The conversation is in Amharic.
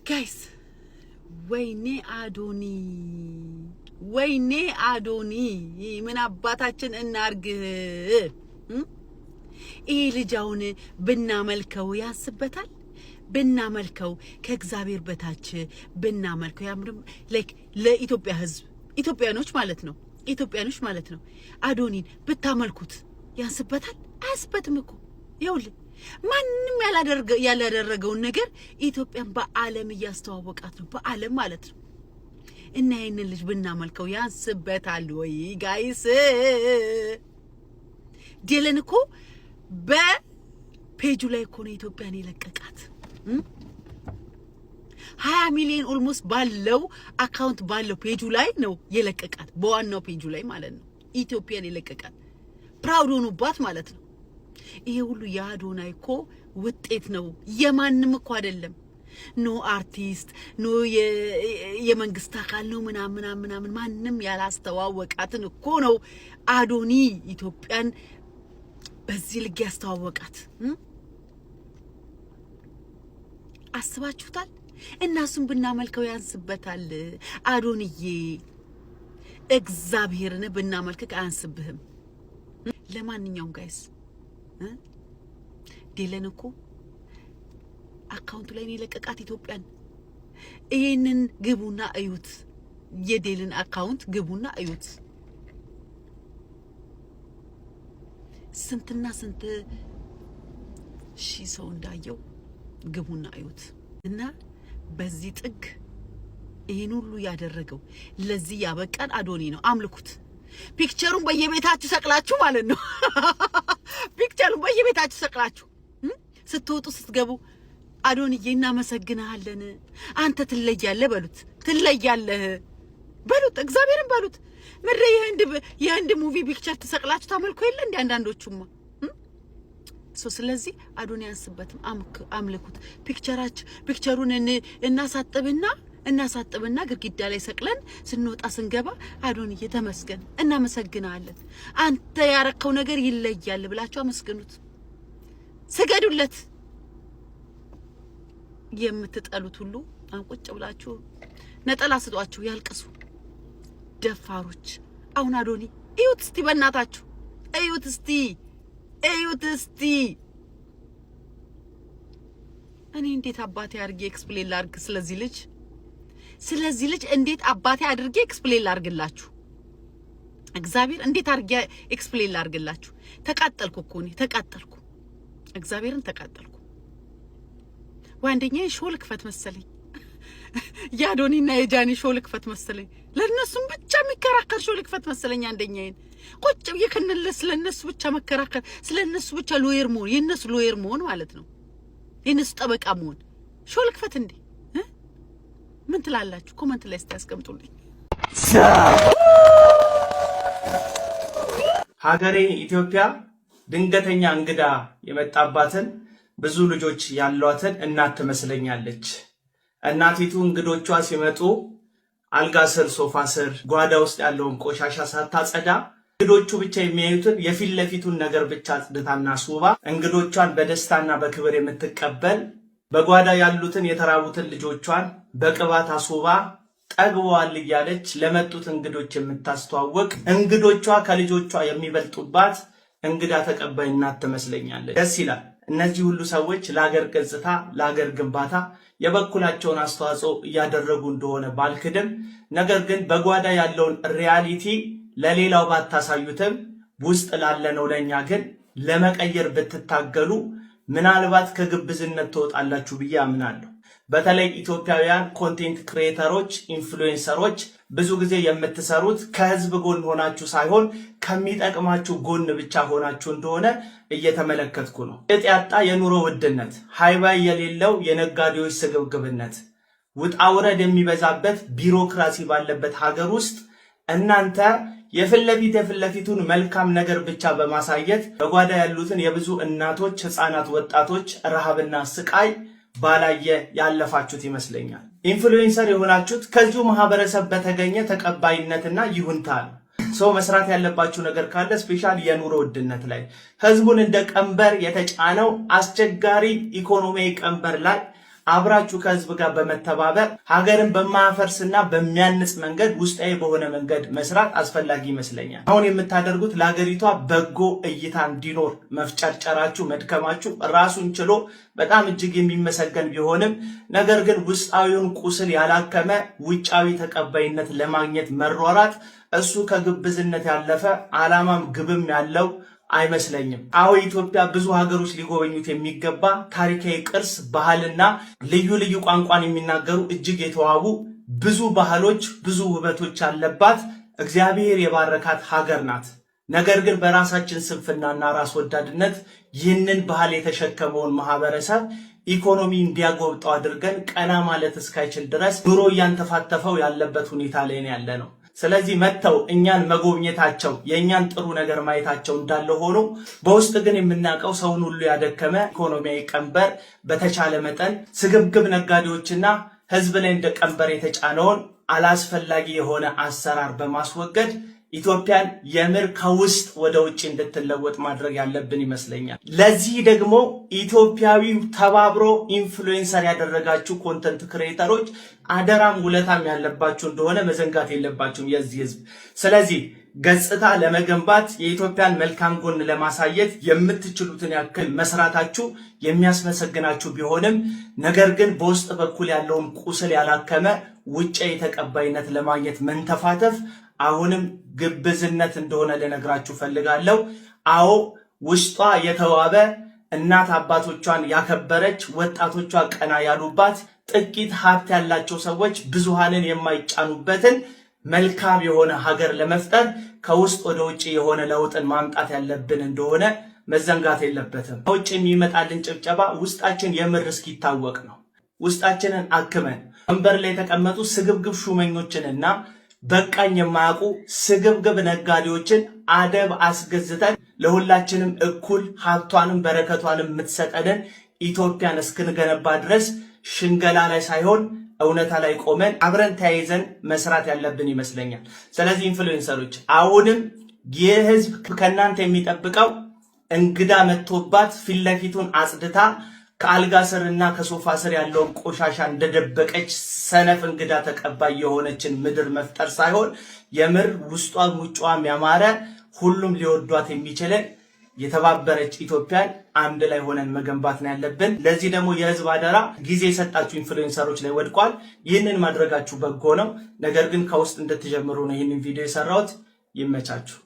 ጋይስ ወይኔ አዶኒ ምን አባታችን እናርግ ይሄ ልጅውን ብናመልከው ያስበታል ብናመልከው ከእግዚአብሔር በታች ብናመልከው ያምርም ለኢትዮጵያ ህዝብ ኢትዮጵያኖች ማለት ነው አዶኒን ብታመልኩት ያስበታል አያስበትም እኮ ይውል ማንንም ያላደረገው ነገር ኢትዮጵያን በአለም ያስተዋወቃት ነው በአለም ማለት ነው እና ይሄንን ልጅ ብናመልከው ያስበታል ወይ ጋይስ ዲለን እኮ በፔጁ ላይ እኮ ነው ኢትዮጵያን የለቀቃት 20 ሚሊዮን ኦልሞስት ባለው አካውንት ባለው ፔጁ ላይ ነው የለቀቃት በዋናው ፔጁ ላይ ማለት ነው ኢትዮጵያን የለቀቃት ፕራውድ ሆኖባት ማለት ነው ይሄ ሁሉ ያዶናይ እኮ ውጤት ነው የማንንም እኮ አይደለም ኖ አርቲስት ኖ የመንግስት አካል ነው ምናምን ማንንም ያላስተዋወቃትን እኮ ነው አዶኒ ኢትዮጵያን በዚህ ልክ ያስተዋወቃት አስባችሁታል እናሱን ብናመልከው ያንስበታል አዶንዬ እግዚአብሔርን ብናመልከው አያንስብህም ለማንኛውም ጋይስ ዲለን እኮ አካውንቱ ላይ ነው ለቀቃት ኢትዮጵያን ይሄንን ግቡና አዩት የዲለን አካውንት ግቡና አዩት ስንትና ስንት ሺህ ሰው እንዳየው ግቡና አዩት እና በዚህ ጥግ ይሄን ሁሉ ያደረገው ለዚህ ያበቃን አዶኒ ነው አምልኩት ፒክቸሩን በየቤታችሁ ሰቅላችሁ ማለት ነው ፒክቸሩን በየቤታችሁ ሰቅላችሁ ስትወጡ ስትገቡ አዶንዬ እናመሰግናለን አንተ ትለያለህ በሉት እግዚአብሔርን በሉት ምድረ የህንድ ሙቪ ፒክቸር ተሰቅላችሁ ታመልኩ የለ እንደ አንዳንዶቹማ ስለዚህ አዶኒ ያንስበትም አምልኩት ፒክቸሩን እናሳጥብና ግድግዳ ላይ ሰቅለን ስንወጣ ስንገባ አዶንዬ ተመስገን እናመሰግናለን አንተ ያረከው ነገር ይለያል ብላችሁ አመስግኑት ስገዱለት የምትጠሉት ሁሉ አንቁጭ ብላችሁ ነጠላ ስጧችሁ ያልቅሱ ደፋሮች አሁን አዶኒ እዩት እስቲ በእናታችሁ እዩት እስቲ እኔ እንዴት አባቴ አድርጌ ኤክስፕሌን ላድርግ ስለዚህ ልጅ እንዴት አባቴ አድርጌ ኤክስፕሌን ላድርግላችሁ እግዚአብሔር እንዴት አድርጌ ኤክስፕሌን ላድርግላችሁ ተቃጠልኩ እኮ እኔ እግዚአብሔርን ተቃጠልኩ ወንደኛዬ ሾል ክፈት መሰለኝ ያዶኒና የጃኒ ሾል ክፈት መሰለኝ ለነሱም ብቻ የሚከራከር ሾል ክፈት መሰለኝ አንደኛዬን ቁጭ ይከነለስ ለነሱ ብቻ መከራከር ስለነሱ ብቻ ሎየር መሆን የነሱ ሎየር መሆን ማለት ነው የነሱ ጠበቃ መሆን ሾል ክፈት እንዴ ምን ትላላችሁ ኮሜንት ላይ አስቀምጡልኝ ሀገሬ ኢትዮጵያ ድንገተኛ እንግዳ የመጣባትን ብዙ ልጆች ያሏትን እናት ትመስለኛለች እናቲቱ እንግዶቿ ሲመጡ አልጋ ስር ሶፋ ስር ጓዳ ውስጥ ያለውን ቆሻሻ ሳታጸዳ እንግዶቹ ብቻ የሚያዩትን የፊት ለፊቱን ነገር ብቻ አጽድታና ሱባ እንግዶቿን በደስታና በክብር የምትቀበል በጓዳ ያሉትን የተራቡትን ልጆቿን በቅባት አሱባ ጠግበዋል እያለች ለመጡት እንግዶች የምታስተዋወቅ እንግዶቿ ከልጆቿ የሚበልጡባት እንግዳ ተቀባይ እናት ትመስለኛለች ደስ ይላል እነዚህ ሁሉ ሰዎች ለሀገር ገጽታ ለሀገር ግንባታ የበኩላቸውን አስተዋጽኦ እያደረጉ እንደሆነ ባልክድም ነገር ግን በጓዳ ያለውን ሪያሊቲ ለሌላው ባታሳዩትም ውስጥ ላለነው ለኛ ግን ለመቀየር ብትታገሉ ምናልባት ከግብዝነት ተወጣላችሁ ብዬ አምናለሁ በተለይ ኢትዮጵያውያን ኮንቴንት ክሬተሮች ኢንፍሉዌንሰሮች ብዙ ጊዜ የምትሰሩት ከህዝብ ጎን ሆናችሁ ሳይሆን ከሚጠቅማችሁ ጎን ብቻ ሆናችሁ እንደሆነ እየተመለከትኩ ነው እጥ ያጣ የኑሮ ውድነት ሃይባይ የሌለው የነጋዴዎች ስግብግብነት ውጣውረድ የሚበዛበት ቢሮክራሲ ባለበት ሀገር ውስጥ እናንተ የፍለፊቱን መልካም ነገር ብቻ በማሳየት በጓዳ ያሉትን የብዙ እናቶች ህፃናት ወጣቶች ረሃብና ስቃይ ባላየ ያለፋችሁት ይመስለኛል ኢንፍሉዌንሰር የሆናችሁት ከዚሁ ማህበረሰብ በተገኘ ተቀባይነትና ይሁንታ ነው ሰው መስራት ያለባችሁ ነገር ካለ ስፔሻሊ የኑሮ ውድነት ላይ ህዝቡን እንደ ቀንበር የተጫነው አስቸጋሪ ኢኮኖሚያዊ ቀንበር ላይ አብራችሁ ከህዝብ ጋር በመተባበር ሀገርን በማያፈርስና በሚያንጽ መንገድ ውስጣዊ በሆነ መንገድ መስራት አስፈላጊ ይመስለኛል። አሁን የምታደርጉት ለሀገሪቷ በጎ እይታ እንዲኖር መፍጨርጨራችሁ፣ መድከማችሁ ራሱን ችሎ በጣም እጅግ የሚመሰገን ቢሆንም ነገር ግን ውስጣዊውን ቁስል ያላከመ ውጫዊ ተቀባይነት ለማግኘት መሯራት እሱ ከግብዝነት ያለፈ ዓላማም ግብም ያለው አይመስለኝም። አዎ ኢትዮጵያ ብዙ ሀገሮች ሊጎበኙት የሚገባ ታሪካዊ ቅርስ፣ ባህልና ልዩ ልዩ ቋንቋን የሚናገሩ እጅግ የተዋቡ ብዙ ባህሎች፣ ብዙ ውበቶች ያለባት እግዚአብሔር የባረካት ሀገር ናት። ነገር ግን በራሳችን ስንፍናና ራስ ወዳድነት ይህንን ባህል የተሸከመውን ማህበረሰብ ኢኮኖሚ እንዲያጎብጠው አድርገን ቀና ማለት እስካይችል ድረስ ኑሮ እያንተፋተፈው ያለበት ሁኔታ ላይ ያለ ነው። ስለዚህ መጥተው እኛን መጎብኘታቸው የእኛን ጥሩ ነገር ማየታቸው እንዳለ ሆኖ በውስጥ ግን የምናውቀው ሰውን ሁሉ ያደከመ ኢኮኖሚያዊ ቀንበር በተቻለ መጠን ስግብግብ ነጋዴዎችና ህዝብ ላይ እንደ ቀንበር የተጫነውን አላስፈላጊ የሆነ አሰራር በማስወገድ ኢትዮጵያን የምር ከውስጥ ወደ ውጭ እንድትለወጥ ማድረግ ያለብን ይመስለኛል። ለዚህ ደግሞ ኢትዮጵያዊው ተባብሮ ኢንፍሉዌንሰር ያደረጋችሁ ኮንተንት ክሬተሮች አደራም ውለታም ያለባችሁ እንደሆነ መዘንጋት የለባችሁም የዚህ ህዝብ። ስለዚህ ገጽታ ለመገንባት የኢትዮጵያን መልካም ጎን ለማሳየት የምትችሉትን ያክል መስራታችሁ የሚያስመሰግናችሁ ቢሆንም ነገር ግን በውስጥ በኩል ያለውን ቁስል ያላከመ ውጫዊ ተቀባይነት ለማግኘት መንተፋተፍ አሁንም ግብዝነት እንደሆነ ልነግራችሁ ፈልጋለሁ። አዎ ውስጧ የተዋበ እናት አባቶቿን ያከበረች ወጣቶቿ ቀና ያሉባት ጥቂት ሀብት ያላቸው ሰዎች ብዙሃንን የማይጫኑበትን መልካም የሆነ ሀገር ለመፍጠር ከውስጥ ወደ ውጭ የሆነ ለውጥን ማምጣት ያለብን እንደሆነ መዘንጋት የለበትም። ከውጭ የሚመጣልን ጭብጨባ ውስጣችን የምር እስኪታወቅ ነው። ውስጣችንን አክመን ወንበር ላይ የተቀመጡ ስግብግብ ሹመኞችንና በቃኝ የማያውቁ ስግብግብ ነጋዴዎችን አደብ አስገዝተን ለሁላችንም እኩል ሀብቷንም በረከቷንም የምትሰጠንን ኢትዮጵያን እስክንገነባ ድረስ ሽንገላ ላይ ሳይሆን እውነታ ላይ ቆመን አብረን ተያይዘን መስራት ያለብን ይመስለኛል። ስለዚህ ኢንፍሉዌንሰሮች አሁንም ይህ ህዝብ ከእናንተ የሚጠብቀው እንግዳ መጥቶባት ፊት ለፊቱን አጽድታ ከአልጋ ስርና ከሶፋ ስር ያለውን ቆሻሻ እንደደበቀች ሰነፍ እንግዳ ተቀባይ የሆነችን ምድር መፍጠር ሳይሆን የምር ውስጧም ውጫዋም ያማረ ሁሉም ሊወዷት የሚችልን የተባበረች ኢትዮጵያን አንድ ላይ ሆነን መገንባት ነው ያለብን። ለዚህ ደግሞ የህዝብ አደራ ጊዜ የሰጣችሁ ኢንፍሉዌንሰሮች ላይ ወድቋል። ይህንን ማድረጋችሁ በጎ ነው። ነገር ግን ከውስጥ እንድትጀምሩ ነው ይህንን ቪዲዮ የሰራሁት። ይመቻችሁ።